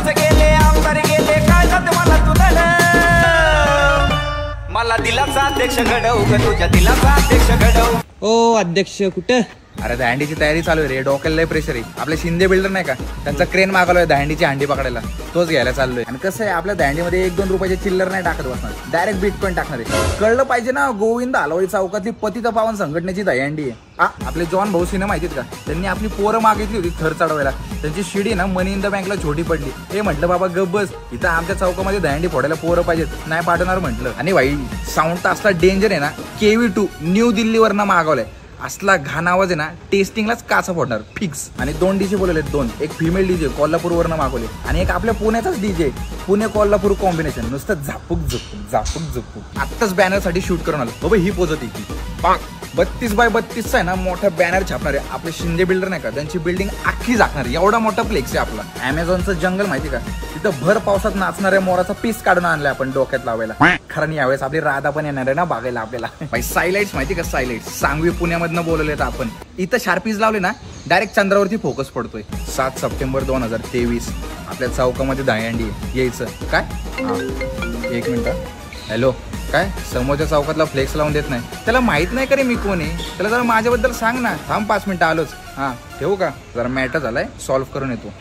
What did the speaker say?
सरपंच गेले आमदार गेले काय जात मला तुझं मला दिलाचा अध्यक्ष घडव ग तुझ्या दिलाचा अध्यक्ष घडव. ओ अध्यक्ष कुठं? अरे दहंडीची तयारी चालू आहे रे, डोक्याला लय प्रेशर आहे. आपले शिंदे बिल्डर नाही का, त्यांचा क्रेन मागवलोय दहंडीची हंडी पकडायला, तोच घ्यायला चाललोय. आणि कसं आहे आपल्या दहंडीमध्ये 1-2 रुपयाचे चिल्लर नाही टाकत बसणार, डायरेक्ट बिटकॉइन टाकणार आहे. कळलं पाहिजे ना, गोविंद हलवाई चौकातली पतित पावन संघटनेची दहंडी आहे. आपले जॉन भाऊ सिने माहितीत का, त्यांनी आपली पोरं मागितली होती थर चढवायला, त्यांची शिडी ना मनी इन द बँकला छोटी पडली. हे म्हटलं बाबा गब्बस, इथं आमच्या चौकामध्ये दहंडी फोडायला पोरं पाहिजेत, नाही पाठवणार म्हटलं. आणि भाई साऊंड तर असला डेंजर आहे ना, KV2 न्यू दिल्लीवरनं मागवलंय. असला घाण आवाज आहे ना, टेस्टिंगलाच काचा फोडणार फिक्स. आणि 2 DJ बोलवले, 2, एक फिमेल DJ कोल्हापूरवरनं मागवले आणि एक आपल्या पुण्याचाच DJ, पुणे कोल्हापूर कॉम्बिनेशन. नुसतं झापूक झुपूक झापूक झुपूक. आत्ताच बॅनर साठी शूट करून आलो बाबा. ही पोज होती की 32x32 आहे ना, मोठा बॅनर छापणार आहे. आपले शिंदे बिल्डर नाही का, त्यांची बिल्डिंग अख्खी झाकणार, एवढा मोठा फ्लेक्स आहे आपला. अमेझॉनचं जंगल माहिती का, तिथं भर पावसात नाचणाऱ्या मोराचा पीस काढून आणलाय आपण डोक्यात लावायला. कारण यावेळेस आपली राधा पण येणार आहे ना बागायला आपल्याला. भाई सायलाइट्स माहिती का, सायलाइट्स सांगवी पुण्यामधनं बोलवले तर आपण. इथं शार्पीज लावले ना, डायरेक्ट चंद्रावरती फोकस पडतोय. 7 सप्टेंबर 2023 आपल्या चौकामध्ये दहंडी यायचं काय. एक मिनिट. हॅलो, काय समोरच्या चौकातला फ्लेक्स लावून देत नाही, त्याला माहित नाही का रे मी कोण आहे, त्याला जरा माझ्याबद्दल सांग ना. थांब 5 मिनिटं आलोच. ठेवू का, जरा मॅटर झालाय, सॉल्व्ह करून येतो.